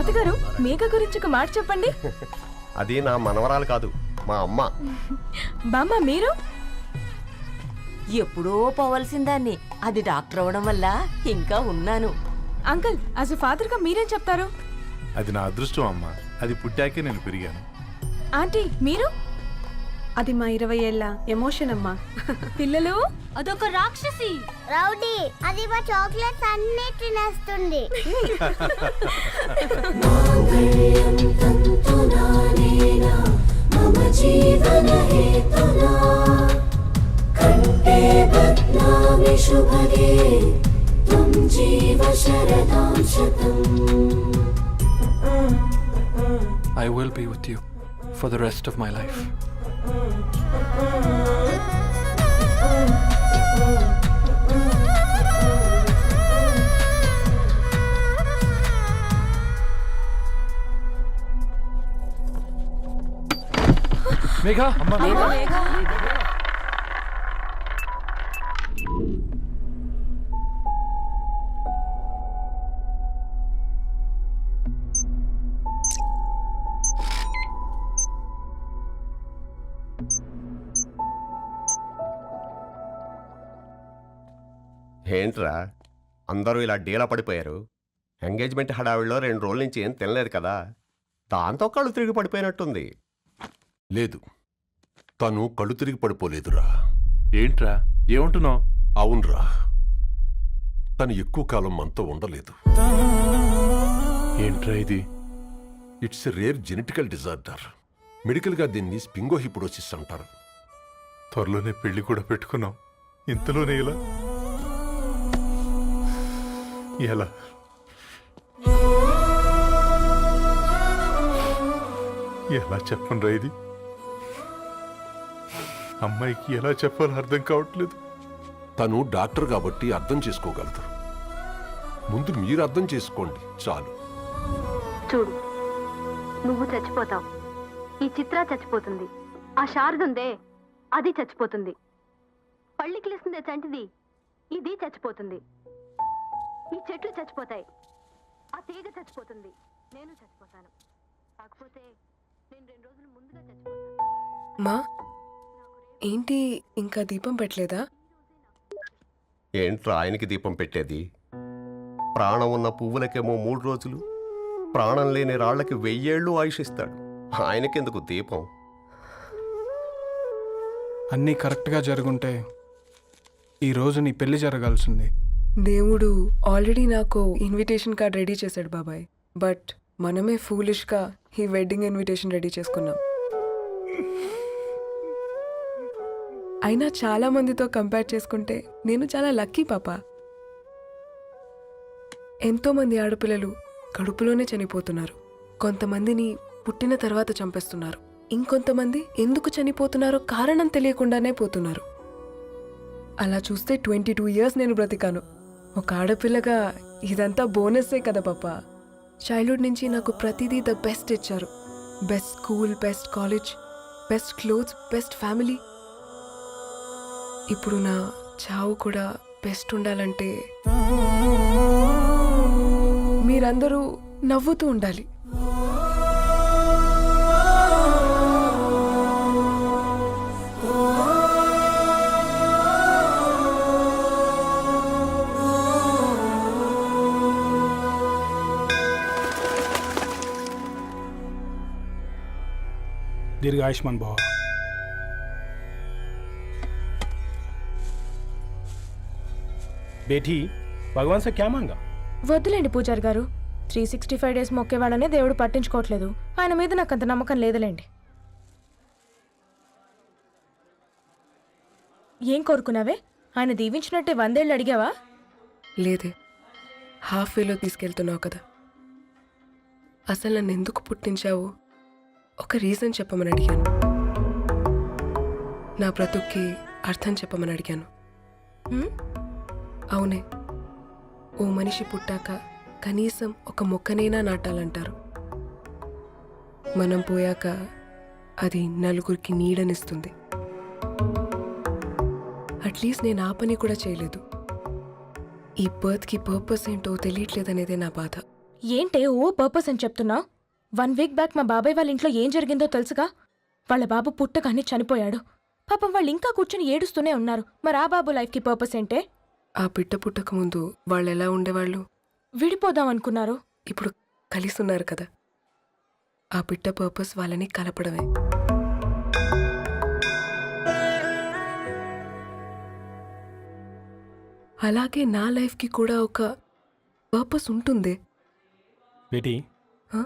తాతగారు మేఘ గురించి ఒక మాట చెప్పండి. అది నా మనవరాలు కాదు, మా అమ్మ. బామ్మ మీరు? ఎప్పుడో పోవలసిందాన్ని, అది డాక్టర్ అవడం వల్ల ఇంకా ఉన్నాను. అంకుల్, యాజ్ ఎ ఫాదర్ గా మీరేం చెప్తారు? అది నా అదృష్టం అమ్మా, అది పుట్టాకే నేను పెరిగాను. ఆంటీ మీరు? అది మా 20 ఏళ్ల ఎమోషన్ అమ్మా. పిల్లలు, అదొక రాక్షసి రౌడీ, అది మా చాక్లెట్స్ అన్ని తినేస్తుంది. I will be with you for the rest of my life. Megha, ఏంట్రా అందరూ ఇలా డీలా పడిపోయారు? ఎంగేజ్మెంట్ హడావిడిలో 2 రోజుల నుంచి ఏం తినలేదు కదా, దాంతో కళ్ళు తిరిగి పడిపోయినట్టుంది. లేదు, తను కళ్ళు తిరిగి పడిపోలేదురా. ఏంట్రా ఏమంటున్నావు? అవునరా, తను ఎక్కువ కాలం మనతో ఉండలేదు. ఏంట్రా ఇది? It's a rare genetical disorder. మెడికల్గా దీన్ని స్పింగోహిపోడోసిస్ అంటారు. త్వరలోనే పెళ్లి కూడా పెట్టుకున్నాం, ఇంతలోనే ఇలా ఎలా? ఎలా చెప్పనురా ఇది? అమ్మాయికి ఎలా చెప్పాలో అర్థం కావట్లేదు. తను డాక్టర్ కాబట్టి అర్థం చేసుకోగలదు. ముందు మీరు అర్థం చేసుకోండి చాలు. చూడు, నువ్వు చచ్చిపోతావు, ఈ చిత్ర చచ్చిపోతుంది, ఆ శారదుందే అది చచ్చిపోతుంది, పళ్ళికిలిస్తుందే చంటిది ఇది చచ్చిపోతుంది, ఈ చెట్లు చచ్చిపోతాయి, ఆ తీగ చచ్చిపోతుంది, నేను చచ్చిపోతాను. కాకపోతే నేను 2 రోజులు ముందుగా చచ్చిపోతాను. మా ఏంటి ఇంకా దీపం పెట్టలేదా? ఏంట్రా ఆయనకి దీపం పెట్టేది? ప్రాణం ఉన్న పువ్వులకేమో 3 రోజులు, ప్రాణం లేని రాళ్లకి 1000 ఏళ్ళు ఆయుషిస్తాడు. ఆయనకెందుకు దీపం? అన్నీ కరెక్ట్గా జరుగుంటే ఈరోజు నీ పెళ్లి జరగాల్సింది. దేవుడు ఆల్రెడీ నాకు ఇన్విటేషన్ కార్డ్ రెడీ చేశాడు బాబాయ్. బట్ మనమే ఫూలిష్గా ఈ వెడ్డింగ్ ఇన్విటేషన్ రెడీ చేసుకున్నాం. అయినా చాలా మందితో కంపేర్ చేసుకుంటే నేను చాలా లక్కీ పాప. ఎంతోమంది ఆడపిల్లలు కడుపులోనే చనిపోతున్నారు. కొంతమందిని పుట్టిన తర్వాత చంపేస్తున్నారు. ఇంకొంతమంది ఎందుకు చనిపోతున్నారో కారణం తెలియకుండానే పోతున్నారు. అలా చూస్తే 22 ఇయర్స్ నేను బ్రతికాను. ఒక ఆడపిల్లగా ఇదంతా బోనస్సే కదా పాప. చైల్డ్హుడ్ నుంచి నాకు ప్రతిదీ ద బెస్ట్ ఇచ్చారు. Best school, best college, best clothes, best family. ఇప్పుడు నా చావు కూడా బెస్ట్ ఉండాలంటే మీరందరూ నవ్వుతూ ఉండాలి. दीर्घायुष्मान भव। बेटी भगवान से क्या मांगा? వద్దులేండి పూజారి గారు, 365 డేస్ మొక్కేవాళ్ళనే దేవుడు పట్టించుకోవట్లేదు. ఆయన మీద నాకు అంత నమ్మకం లేదులేండి. ఏం కోరుకున్నావే? ఆయన దీవించినట్టే 100 ఏళ్ళు అడిగావా? లేదే, హాఫ్ వేలో తీసుకెళ్తున్నావు కదా. అసలు నన్ను ఎందుకు పుట్టించావు ఒక రీజన్ చెప్పమని అడిగాను. నా బ్రతుక్కి అర్థం చెప్పమని అడిగాను. అవునే, ఓ మనిషి పుట్టాక కనీసం ఒక మొక్కనైనా నాటాలంటారు. మనం పోయాక అది నలుగురికి నీడనిస్తుంది. అట్లీస్ట్ నేను ఆ పని కూడా చేయలేదు. ఈ బర్త్కి పర్పస్ ఏంటో తెలియట్లేదనేదే నా బాధ. ఏంటే ఓ పర్పస్ అని చెప్తున్నావు? 1 వీక్ బ్యాక్ మా బాబాయ్ వాళ్ళ ఇంట్లో ఏం జరిగిందో తెలుసుగా? వాళ్ళ బాబు పుట్టగానే చనిపోయాడు. పాపం వాళ్ళు ఇంకా కూర్చొని ఏడుస్తూనే ఉన్నారు. మరి ఆ బాబు లైఫ్కి పర్పస్ ఏంటే? ఆ బిడ్డ పుట్టక ముందు వాళ్ళు ఎలా ఉండేవాళ్ళు? విడిపోదాం అనుకున్నారు. ఇప్పుడు కలిసి ఉన్నారు కదా. ఆ బిడ్డ పర్పస్ వాళ్ళని కలపడమే. అలాగే నా లైఫ్కి కూడా ఒక పర్పస్ ఉంటుంది. बेटी हाँ?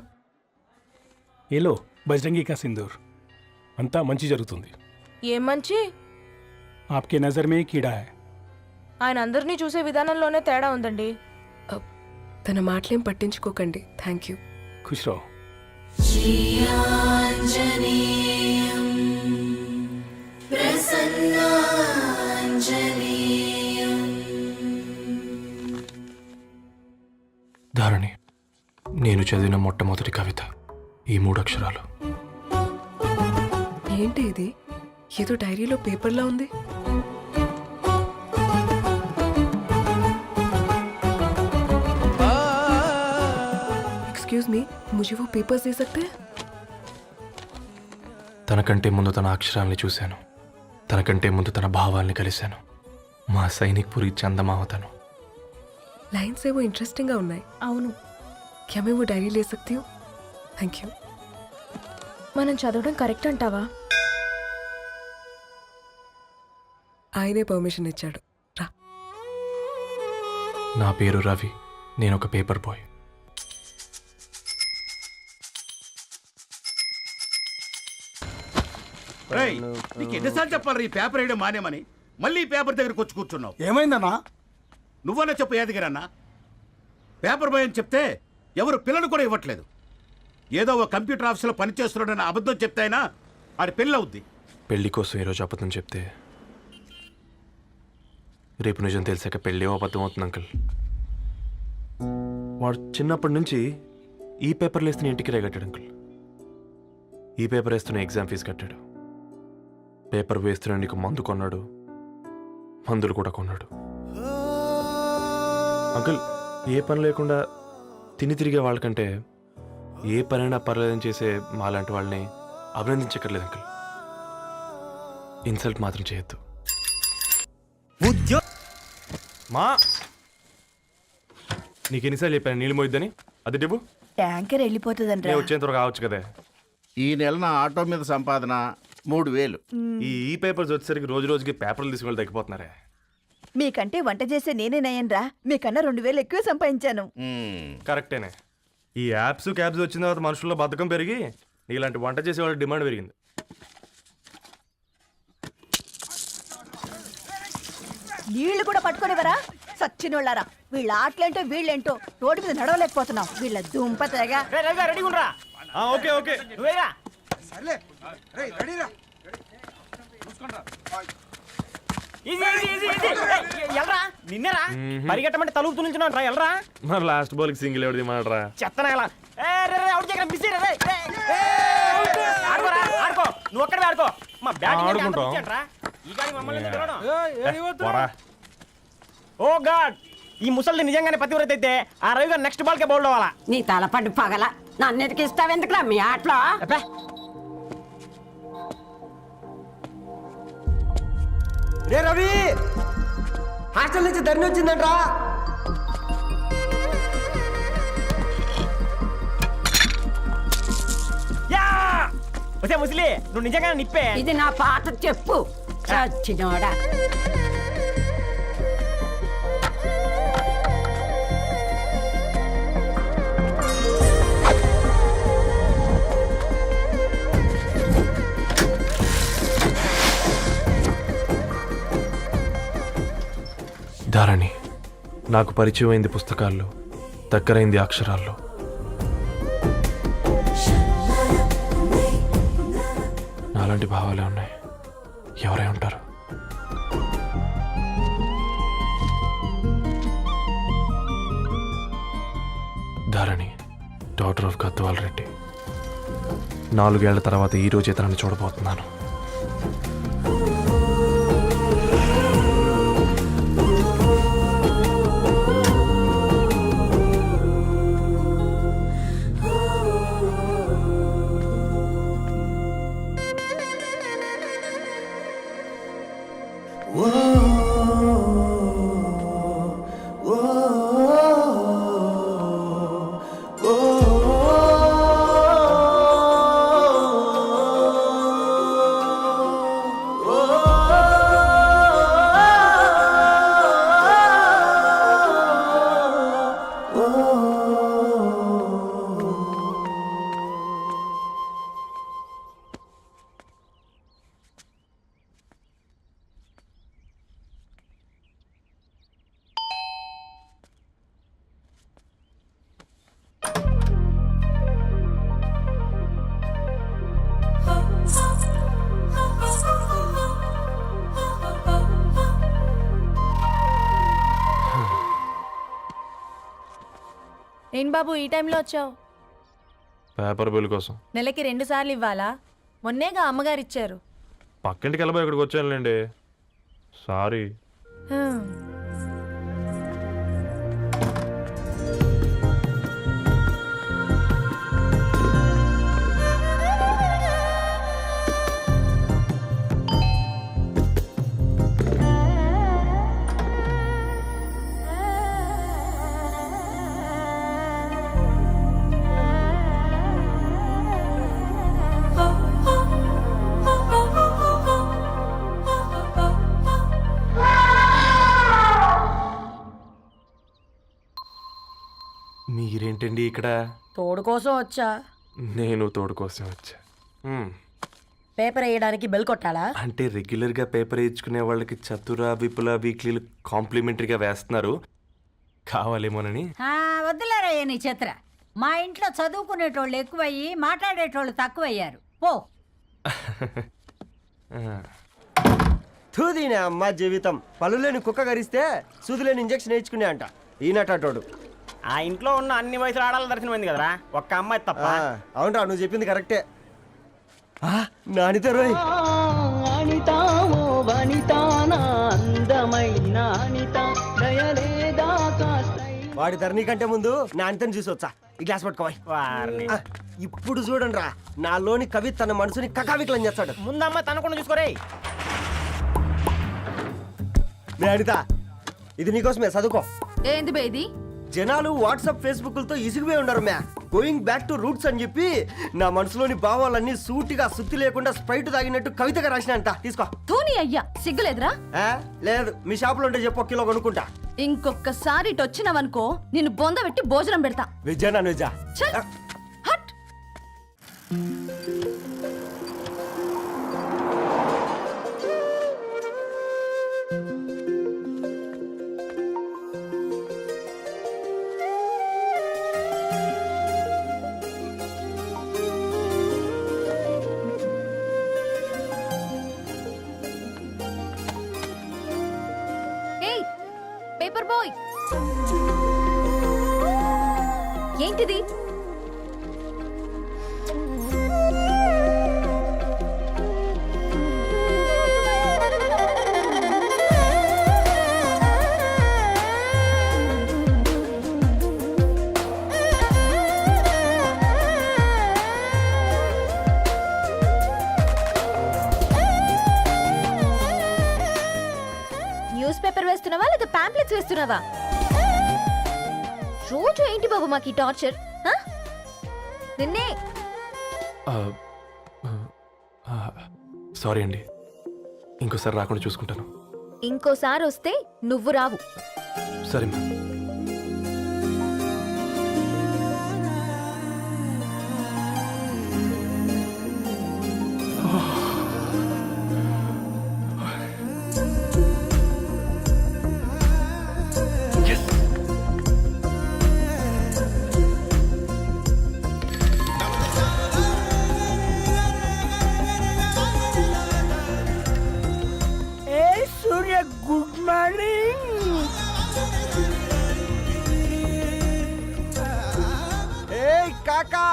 ये लो बजरंगी का सिंदूर अंता मंची जరుగుతుంది ఏం మంచి? आपके नजर में कीड़ा है ఆయన అందరినీ చూసే విధానంలోనే తేడా ఉందండి. తన మాటలేం పట్టించుకోకండి. Thank you. खुश रहो ధారణి, నేను చదివిన మొట్టమొదటి కవిత ఈ 3 అక్షరాలు. ఏంటి ఇది? ఏదో డైరీలో పేపర్లా ఉంది. एक्सक्यूज मी, मुझे वो पेपर्स दे सकते हैं? తనకంటే ముందు తన అక్షరాల్ని చూశాను, తనకంటే ముందు తన భావాల్ని కలిశాను. మా సైనిక్ పురి చందమామ తను. लाइन्स ఏవో ఇంట్రెస్టింగ్ గా ఉన్నాయి. అవును, क्या मैं वो डायरी ले सकती हूँ? Thank you. మనం చదవడం కరెక్ట్ అంటావా? ఆయనే పర్మిషన్ ఇచ్చాడు. రా. నా పేరు రవి, నేను ఒక పేపర్ బాయ్. నీకు ఎన్నిసార్లు చెప్పాలి ఈ పేపర్ వేయడం మానేమని? మళ్ళీ ఈ పేపర్ దగ్గరకు వచ్చి కూర్చున్నావు. ఏమైందన్నా? నువ్వన్నా చెప్పు యాదగిరన్నా. పేపర్ బాయ్ అని చెప్తే ఎవరు పిల్లలు కూడా ఇవ్వట్లేదు. ఏదో ఒక కంప్యూటర్ ఆఫీసులో పనిచేస్తున్నాడని అబద్ధం చెప్తే అయినా ఆడి పెళ్ళి అవుద్ది. పెళ్లి కోసం ఈరోజు అబద్ధం చెప్తే రేపు నిజం తెలిసాక పెళ్ళి అబద్ధం అవుతుంది అంకుల్. వాడు చిన్నప్పటి నుంచి ఈ పేపర్లు వేస్తున్న ఇంటికి రేగట్టాడు అంకుల్. ఈ పేపర్ వేస్తున్న ఎగ్జామ్ ఫీజు కట్టాడు. పేపర్ వేస్తున్న నీకు మందు కొన్నాడు, మందులు కూడా కొన్నాడు. అంకుల్, ఏ పని లేకుండా తిని తిరిగే వాళ్ళకంటే ఏ పనైనా పర్లేదని చేసే మాలాంటి వాళ్ళని అభినందించక్కర్లేదు అంకుల్. ఇన్సల్ట్ మాత్రం చేయొద్దు. మా నీకు ఎన్నిసార్లు చెప్పాను నీళ్ళు మోయిద్దని? అది డిబు ట్యాంకర్ వెళ్ళిపోతుందండి. నేను వచ్చేంత వరకు కావచ్చు కదా. ఈ నెల నా ఆటో మీద సంపాదన 3000. ఈ పేపర్స్ వచ్చేసరికి రోజు రోజుకి పేపర్లు తీసుకుని తగ్గిపోతున్నారే. మీకంటే వంట చేసే నేనే నయ్యన్రా. మీకన్నా 2000 ఎక్కువ సంపాదించాను. కరెక్టేనే. ఈ యాప్స్ క్యాబ్స్ వచ్చిన తర్వాత మనుషుల్లో బద్ధకం పెరిగి ఇలాంటి వంట చేసే వాళ్ళ డిమాండ్ పెరిగింది. నీళ్లు కూడా పట్టుకునేవరా సచ్చినోళ్ళారా. వీళ్ళ ఆటలేంటో వీళ్ళేంటో రోడ్డు మీద నడవలేకపోతున్నాం. వీళ్ళ దుంప తెగ. ఓకే ఓకే నిన్నరా పరిగెట్టమంటే తలుపు తులించున్నా ఎల్రా. మరి లాస్ట్ బాల్ కి సింగిల్ ఎవరిది మాట్రా చెత్తనా ఎలా ఆడుకో, నువ్వు ఒక్కడే ఆడుకో. మా ఆడుకుంటాం. ఓ గాడ్, ఈ ముసలి నిజంగానే పతివ్రత అయితే ఆ రవి గారు నెక్స్ట్ బాల్ కే బౌల్డ్ అవ్వాలా. నీ తలపండు పగల నన్నిటికి ఇస్తావెందుకురా మీ ఆటలో? రే రవి, హాస్టల్ నుంచి ధరణి వచ్చిందంట్రా. ఒసే ముసలి, నువ్వు నిజంగానే నిప్పే. ఇది నా పాట చెప్పు చచ్చినోడా. ధారణి, నాకు పరిచయం అయింది పుస్తకాల్లో, దగ్గరైంది అక్షరాల్లో. నాలాంటి భావాలే ఉన్నాయి. ఎవరై ఉంటారు? Dharani, daughter of Gadwal Reddy. 4 ఏళ్ల తర్వాత ఈ రోజు ఇతరాన్ని చూడబోతున్నాను. ఏం బాబు ఈ టైంలో వచ్చావు? పేపర్ బిల్ కోసం. నెలకి 2 సార్లు ఇవ్వాలా? మొన్నేగా అమ్మగారు ఇచ్చారు. పక్కింటికి వెళ్ళబోయి ఇక్కడికి వచ్చానులేండి. సారీ. మీరేంటండి ఇక్కడ? తోడు కోసం వచ్చా. నేను తోడు కోసం వచ్చా. పేపర్ వేయడానికి బెల్ కొట్టాలా? అంటే రెగ్యులర్గా పేపర్ వేయించుకునే వాళ్ళకి చతుర విపుల వీక్లీలు కాంప్లిమెంటరీగా వేస్తున్నారు, కావాలేమోనని. వద్దులేరా నీ చిత్ర. మా ఇంట్లో చదువుకునేటోళ్ళు ఎక్కువయ్యి మాట్లాడేటోళ్ళు తక్కువయ్యారు. పో. తూదీనే అమ్మ జీవితం. పలులేని కుక్క గరిస్తే సూదులేని ఇంజక్షన్ వేయించుకునే అంట ఈనటోడు. ఆ ఇంట్లో ఉన్న అన్ని వయసులో ఆడాలి దర్శనమైంది కదరా, ఒక్క అమ్మాయి తప్ప. అవునరా, నువ్వు చెప్పింది కరెక్టే. నానిత రోయ్. వాడి ధరణి కంటే ముందు నానితని చూసి వచ్చా. ఈ గ్లాస్ పట్టుకోవాలి. ఇప్పుడు చూడండి రా, నాలోని కవి తన మనసుని కకావికలం చేస్తాడు. ముందమ్మ తనకుండా చూసుకోరే. నానిత, ఇది నీకోసమే, చదువుకో. ఏంది బేది? జనాలు వాట్సాప్ ఫేస్బుక్లతో ఇసిగిపోయి ఉన్నారు మ్యా. గోయింగ్ బ్యాక్ టు రూట్స్ అని చెప్పి నా మనసులోని భావాలన్నీ సూటిగా సుత్తి లేకుండా స్ప్రైట్ తాగినట్టు కవితగా రాసినంట. తీసుకో. తూని అయ్యా, సిగ్గులేదురా? లేదు, మీ షాపులో ఉంటే చెప్పు, 1 కిలో కొనుక్కుంటా. ఇంకొకసారి ఇటు వచ్చినావనుకో నిన్ను బొంద పెట్టి భోజనం పెడతా. వెజ్జా నాన్ వెజ్జా? హట్. పేపర్ బాయ్, ఏంటిది? న్యూస్ పేపర్ వేస్తున్నావా లేదా పాంప్లెట్స్ వేస్తున్నావా? రోజు ఏంటి బాబు మాకు ఈ టార్చర్? నిన్నే. సారీ అండి, ఇంకోసారి రాకుండా చూసుకుంటాను. ఇంకోసారి వస్తే నువ్వు రావు. సరే మ్యామ్. Good morning. ఏ కాకా,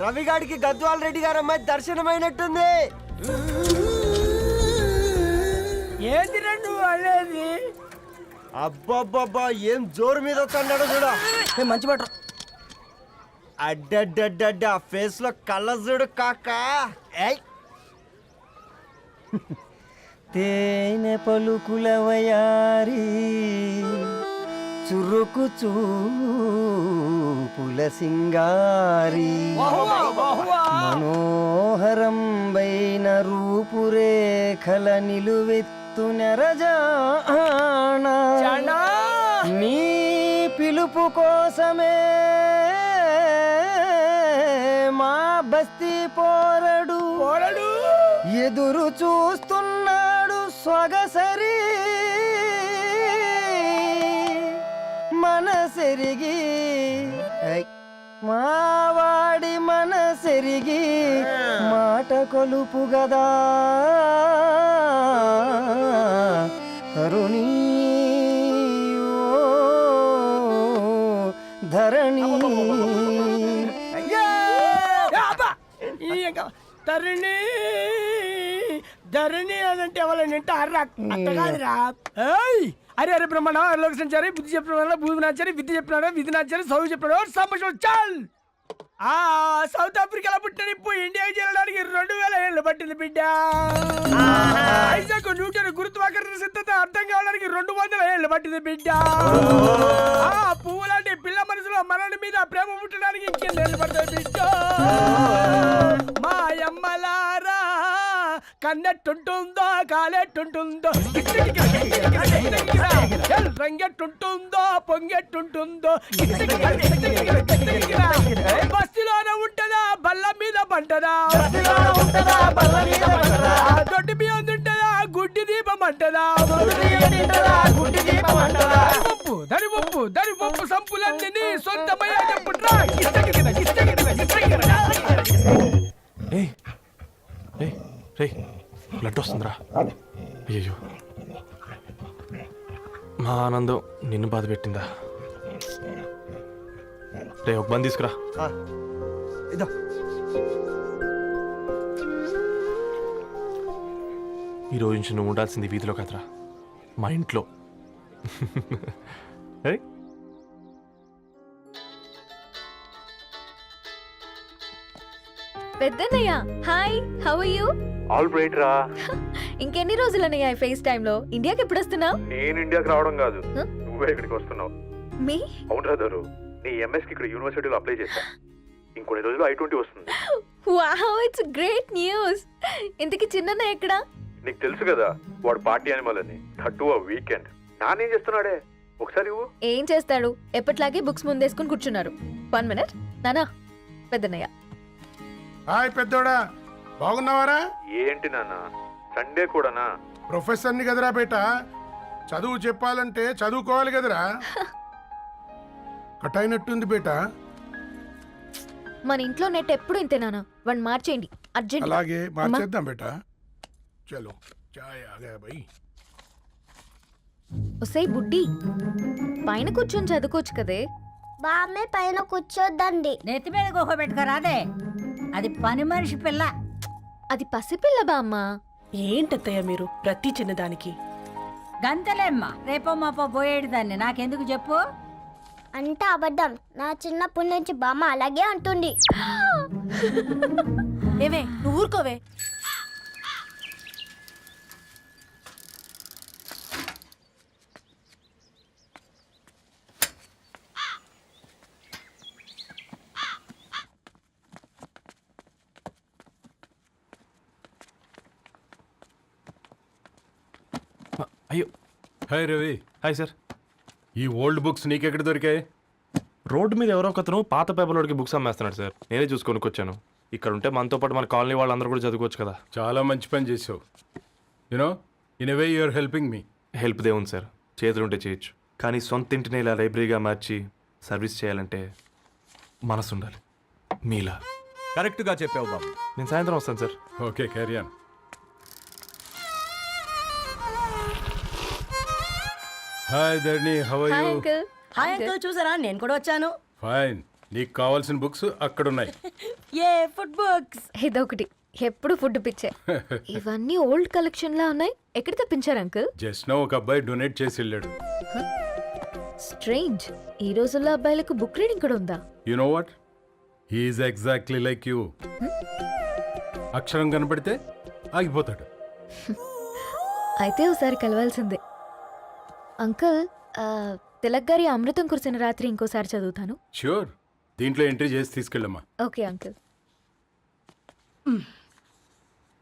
రవిగాడికి గద్వాల్ రెడ్డి గారు అమ్మాయి దర్శనమైనట్టుంది. ఏంటి నువ్వు అనేది? అబ్బబ్బబ్బా, ఏం జోరు మీద వస్తున్నాడో చూడు. మంచి బట్ట. అడ్డడ్డడ్డ, ఫేస్ లో కళ్ళ చూడు కాకా. తేనె పలుకుల వయారి, చురుకు చూపుల సింగారి, మనోహరం బైన రూపురేఖల నిలువెత్తు నెరజానా, నీ పిలుపు కోసమే మా బస్తీ పోరడు ఎదురు చూస్తున్నాడు సొగసరి. మనసెరిగి మావాడి మనసెరిగి మాట కొలుపు గదా తరుణీ. ధరణి ధరణి ధరణి అదంటే ఎవరైనా అట్ట కాదురా. అరే అరే బ్రహ్మణ లోక సంచారి బుద్ధి చెప్పిన భూమినాచారి విద్య చెప్పినాడు విధినాచారి చదువు చెప్పినాడు సంభాషణ చాల్. సౌత్ ఆఫ్రికాలో పుట్టిన ఇప్పుడు ఇండియాకి చేరడానికి 2000 ఏళ్ళు పట్టింది బిడ్డ. ఐజాక్ న్యూటన్ గురుత్వాకర్షణ సిద్ధత అర్థం కావడానికి 200 ఏళ్ళు పట్టింది బిడ్డ. పువ్వు లాంటి పిల్ల మనసులో మనని మీద ప్రేమ పుట్టడానికి ఇంకేళ్ళు పడతాయి బిడ్డ. మా అమ్మలారా కన్నెట్టుంటుందో కాలెట్టుంటుందో రంగెట్టుంటుందో పొంగెట్టుంటుందో బస్తిలోనే ఉంటదా బల్ల మీద పంటదా దొడ్డి బియ్యం తింటదా గుడ్డి దీపం అంటదా దరి పప్పు సంపులన్నీ సొంతమయ్యా చెప్పుట్రా. రే బ్లడ్ వస్తుందిరా. అయ్యో మా ఆనందం నిన్ను బాధ పెట్టిందా? రే ఒక బంద్ తీసుకురా. ఇదో ఈ రోజు నుంచి నువ్వు ఉండాల్సింది వీధిలో కదరా, మా ఇంట్లో. ఏయ్, పెద్దన్నయ్య hi, how are you? All right రా. ఇంకెన్ని రోజులన్నయ్య ఫేస్ టైమ్ లో? ఇండియాకి ఎప్పుడు వస్తున్నావు? నేను ఇండియాకి రావడం కాదు, నువ్వే ఇక్కడికి వస్తున్నావు. మీ అవునరా దరు, నీ ఎంఎస్కి ఇక్కడ యూనివర్సిటీలో అప్లై చేశా. ఇంకొన్ని రోజులు I-20 వస్తుంది. Wow, it's great news. ఇంతకి చిన్నన్నయ్య ఎక్కడా? నీకు తెలుసు కదా వాడు పార్టీ అనిమల్ అని, థర్టూ ఆ వీకెండ్. నానేం చేస్తున్నాడే ఒకసారి ఇవ్వు. ఏం చేస్తాడు, ఎప్పటిలాగే బుక్స్ ముందేసుకుని కూర్చున్నారు. 1 minute నానా. పెద్దన్నయ్య హాయ్ పెద్దోడా, బాగున్నావారా? ఏంటి నాన్న సండే కూడానా? ప్రొఫెసర్ని కదరా బేట, చదువు చెప్పాలంటే చదువుకోవాలి కదరా. కట్ అయినట్టుంది బేట. మన ఇంట్లో నెట్ ఎప్పుడు ఇంతే నానా, వన్ మార్చేయండి అర్జెంట్. అలాగే మార్చేద్దాం బేట. చలో చాయ్ ఆగా భయ్. ఒసే బుడ్డి, పైన కూర్చొని చదువుకోవచ్చు కదే. బామ్మే పైన కూర్చోద్దండి. నెత్తి మీద గుహ పెట్టుకోరాదే, అది పని మనిషి పిల్ల. అది పసిపిల్ల బామ్మ. ఏంటత్తయ్య మీరు ప్రతి చిన్నదానికి? గంతలేమ్మా, రేపో మాపో పోయేడు దాన్ని నాకెందుకు చెప్పు. అంటే అబద్ధం. నా చిన్నప్పటి నుంచి బామ్మ అలాగే అంటుంది. ఏవే నువ్వు ఊరుకోవే. అయ్యో హాయ్ రవి. Hi sir. ఈ ఓల్డ్ బుక్స్ నీకెక్కడ దొరికాయి? రోడ్డు మీద ఎవరో ఒకతను పాత పేపర్లోకి బుక్స్ అమ్మేస్తున్నాడు సార్, నేనే చూసుకొని వచ్చాను. ఇక్కడ ఉంటే మనతో పాటు మన కాలనీ వాళ్ళందరూ కూడా చదువుకోవచ్చు కదా. చాలా మంచి పని చేసావు. You know in a way you are helping me. Help దేవుంది సార్, చేతులుంటే చేయొచ్చు. కానీ సొంత ఇంటిని ఇలా లైబ్రరీగా మార్చి సర్వీస్ చేయాలంటే మనసు ఉండాలి మీలా. కరెక్ట్గా చెప్పావు బాబు. నేను సాయంత్రం వస్తాను sir. Okay carry on. Hi Dharani, how are hi you? Uncle. Hi uncle, చూసారా నేను కూడా వచ్చాను. ఫైన్. నీకు కావాల్సిన బుక్స్ అక్కడ ఉన్నాయి. ఏ ఫుడ్ బుక్స్? ఇదొకటి, ఎప్పుడు ఫుడ్ పిచ్చే. ఇవన్నీ ఓల్డ్ కలెక్షన్ లా ఉన్నాయి. ఎక్కడ తెప్పించారు అంకుల్? జస్ట్ నో ఒక అబ్బాయి డొనేట్ చేసి వెళ్ళాడు. స్ట్రేంజ్, ఈ రోజుల్లో అబ్బాయిలకు బుక్ రీడింగ్ కూడా ఉందా? You know what, he is exactly like you. అక్షరం కనపడితే ఆగిపోతాడు. అయితే ఒకసారి కలవాల్సిందే. అంకుల్, తిలక్ గారి అమృతం కురిసిన రాత్రి ఇంకోసారి చదువుతాను. ష్యూర్, దీంట్లో ఎంట్రీ చేసి తీసుకెళ్ళమ్మా. Okay uncle.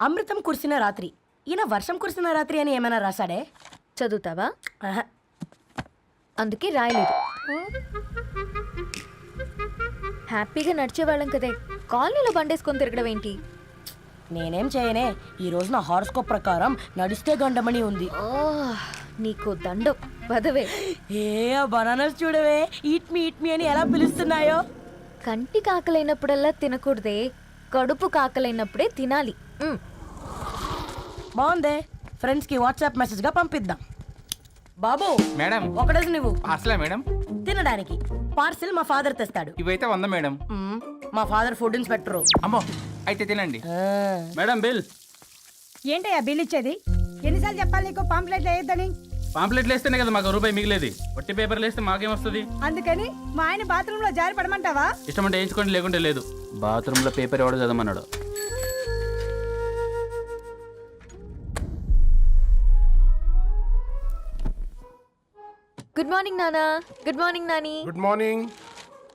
అమృతం కురిసిన రాత్రి, ఈయన వర్షం కురిసిన రాత్రి అని ఏమైనా రాశాడే? చదువుతావా? ఆహా. అందుకే రాయలేదు. హ్యాపీగా నడిచేవాళ్ళం కదే, కాలనీలో బండేసుకొని తిరగడం ఏంటి? నేనేం చేయనే, ఈ రోజు నా హారోస్కోప్ ప్రకారం నడిస్తే గండమణి ఉంది. నీకు దండం పదవే. ఏ బనానాస్ చూడవే, ఈట్ మీ అని ఎలా పిలుస్తున్నాయో. కంటి కాకలైనప్పుడల్లా తినకూడదే, కడుపు కాకలైనప్పుడే తినాలి. బాగుందే, ఫ్రెండ్స్ కి వాట్సాప్ మెసేజ్ గా పంపిద్దాం. బాబు మేడం ఒకడేసి నువ్వు అసలే మేడం తినడానికి పార్సిల్ మా ఫాదర్ తెస్తాడు. ఇవైతే 100 మేడం. మా ఫాదర్ ఫుడ్ ఇన్స్పెక్టర్. అమ్మో అయితే తినండి. Madam bill. ఏంటయ్యా బిల్ ఇచ్చేది? ఎన్నిసార్లు చెప్పాలి నీకు పాంప్లెట్ వేయొద్దని? పాంప్లెట్లు వేస్తేనే కదా మాకు రూపాయి మిగిలేది. వట్టి పేపర్లు వేస్తే మాకేమొస్తుంది? అందుకని మా ఆయన బాత్రూమ్ లో జారి పడమంటావా? ఇష్టమంటే వేయించుకోండి, లేకుంటే లేదు. బాత్రూంలో పేపర్ ఎవడో చదవమన్నాడు. గుడ్ మార్నింగ్ నానా. Good morning Nani. Good morning.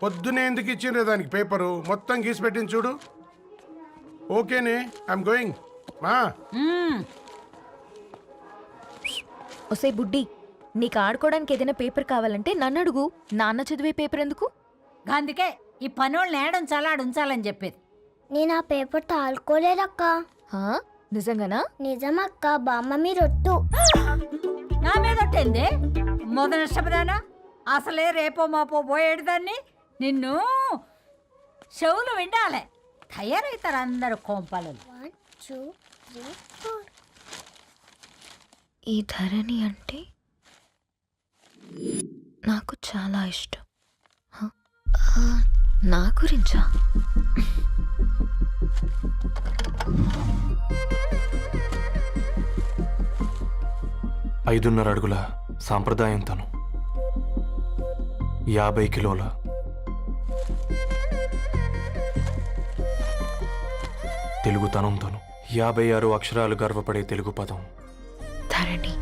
పొద్దునే ఎందుకు ఇచ్చిండ్రే దానికి పేపరు? మొత్తం గీసి పెట్టింది చూడు. ఓకేనే, ఐఎమ్ గోయింగ్. మా ఒసే బుడ్డి, నీకు ఆడుకోవడానికి ఏదైనా పేపర్ కావాలంటే నన్ను అడుగు. నాన్న చదివే పేపర్ ఎందుకు? అందుకే ఈ పనోళ్ళని ఉంచాలని చెప్పేది. నేను ఆ పేపర్ తాలుకోలేదక్క. హా? నిజంగానా? నిజమక్క, బామ్మ మీరొట్టు. నా మీద ఒట్టేంది? మొదటి నష్టపదానా? అసలే రేపో మాపో పోయేడు దాన్ని. నిన్ను చెవులు విండాలే. తయారవుతారు అందరు కోంపాలు. 1 2 3 4. ఈ ధరణి అంటే నాకు చాలా ఇష్టం. హ? నా గురించా? ఐదున్నర అడుగుల సాంప్రదాయం తను, 50 కిలోల తెలుగుతనం తను, 56 అక్షరాలు గర్వపడే తెలుగు పదం ధరణి.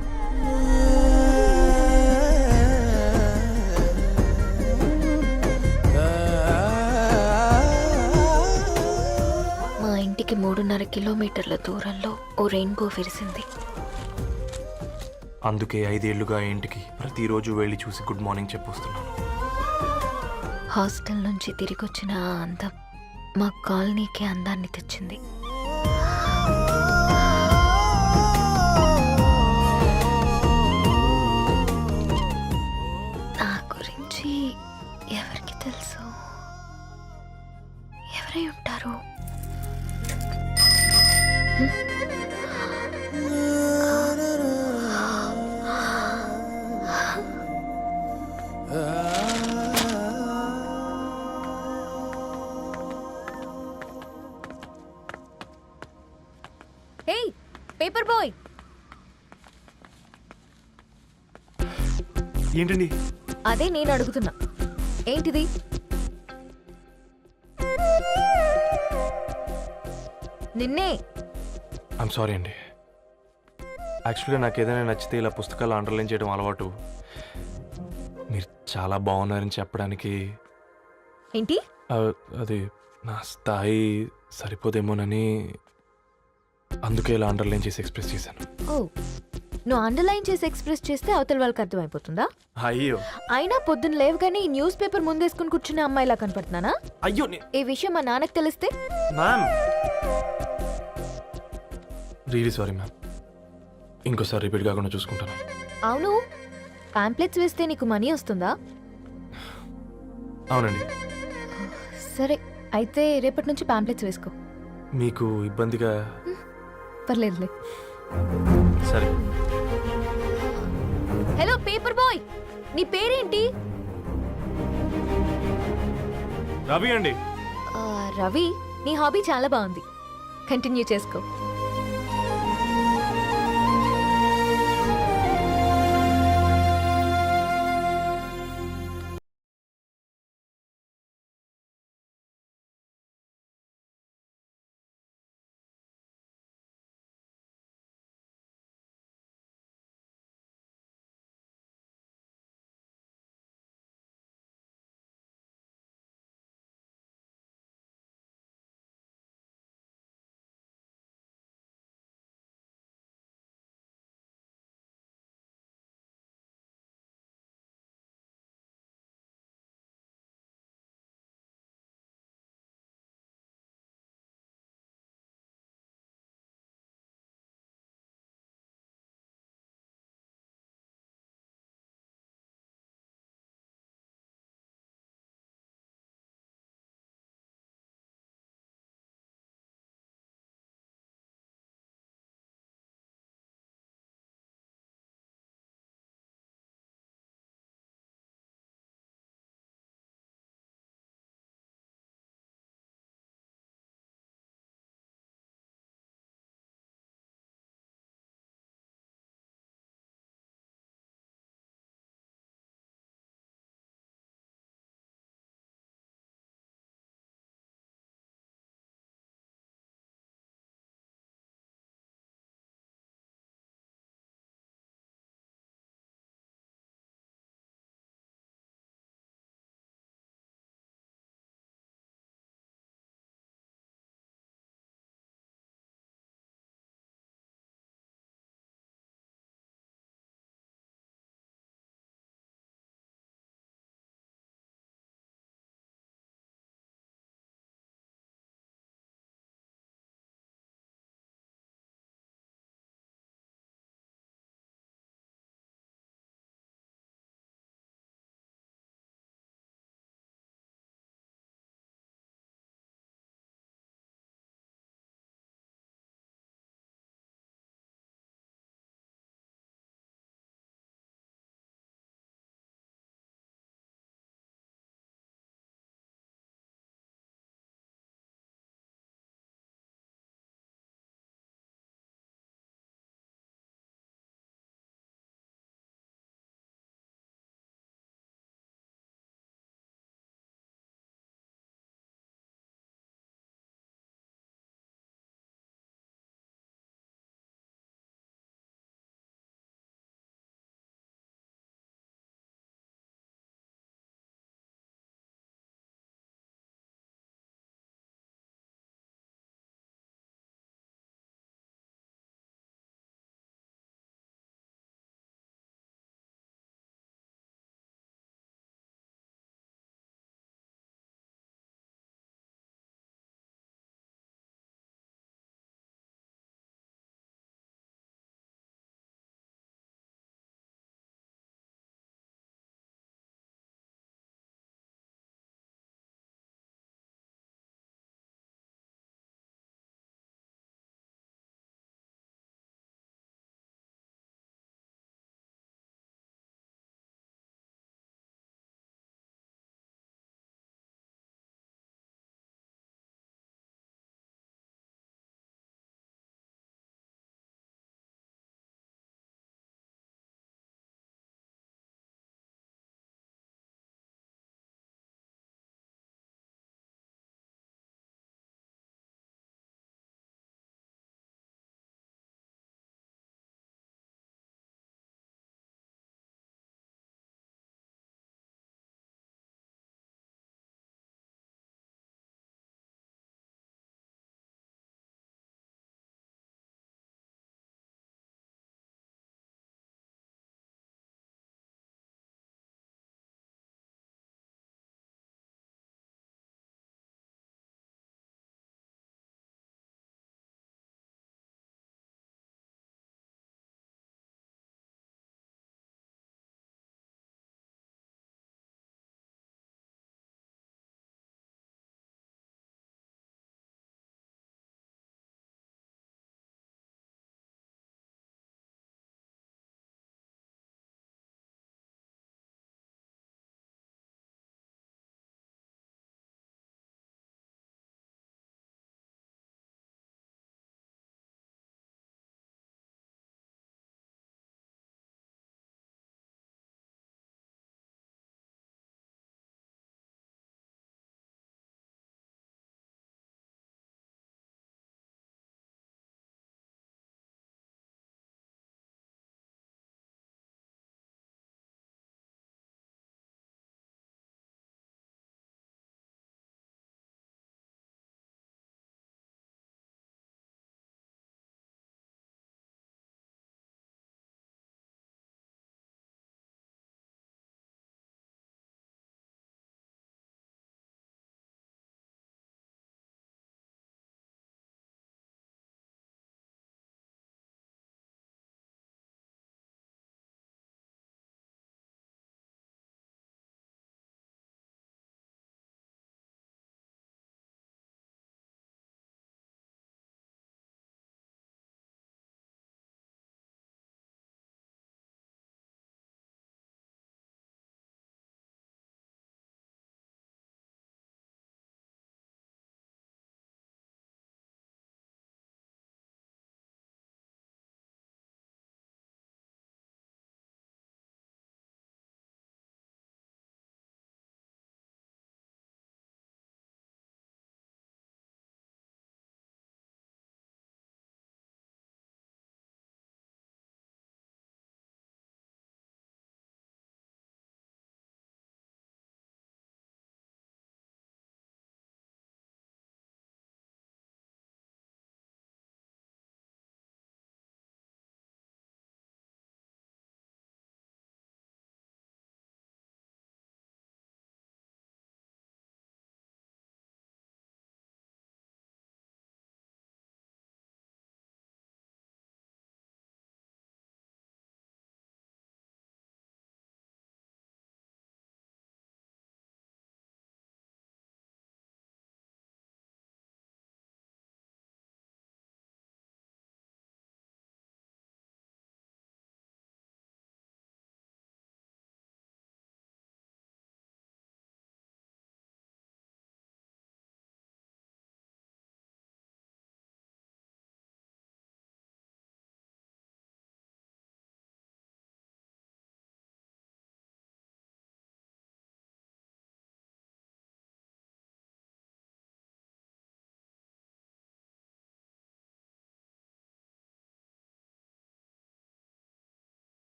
మా ఇంటికి 3.5 కిలోమీటర్ల దూరంలో ఓ రెయిన్బో విరిసింది. అందుకే 5 ఏళ్లుగా ఇంటికి ప్రతిరోజు వెళ్ళి చూసి గుడ్ మార్నింగ్ చెప్పొస్తున్నాను. హాస్టల్ నుంచి తిరిగి వచ్చిన ఆ అందం మా కాలనీకి అందాన్ని తెచ్చింది. నా గురించి ఎవరికి తెలుసు? ఎవరై ఉంటారు? ఏయ్ పేపర్ బాయ్, ఏంటండి? అదే నేను అడుగుతున్నా. ఏంటిది? నిన్నే. ఐమ్ సారీ అండి. యాక్చువల్గా నాకు ఏదైనా నచ్చితే ఇలా పుస్తకాలు అండర్లైన్ చేయడం అలవాటు. మీరు చాలా బాగున్నారని చెప్పడానికి ఏంటి? అది నా స్థాయి సరిపోదేమోనని అందుకే ఇలా అండర్లైన్ చేసి ఎక్స్ప్రెస్ చేశాను. ఓ, నువ్వు అండర్లైన్ చేసి ఎక్స్ప్రెస్ చేస్తే అవతల వాళ్ళకి అర్థమైపోతుందా? అయ్యో, అయినా పొద్దున్న లేవగానే ఈ న్యూస్ పేపర్ ముందేసుకుని కూర్చునే అమ్మాయిలా కనపడుతున్నానా? అయ్యో ఈ విషయం మా నాన్నకి తెలిస్తే? Ma'am, really sorry ma'am. ఇంకోసారి రిపీట్ కాకుండా చూసుకుంటాను. అవును, పాంప్లెట్స్ వేస్తే నీకు మనీ వస్తుందా? అవునండి. సరే, అయితే రేపటి నుంచి పాంప్లెట్స్ వేసుకో. మీకు ఇబ్బందిగా? పర్లేదులే. సరే. హలో పేపర్ బాయ్, నీ పేరేంటి? రవి అండి. రవి, నీ హాబీ చాలా బాగుంది, కంటిన్యూ చేసుకో.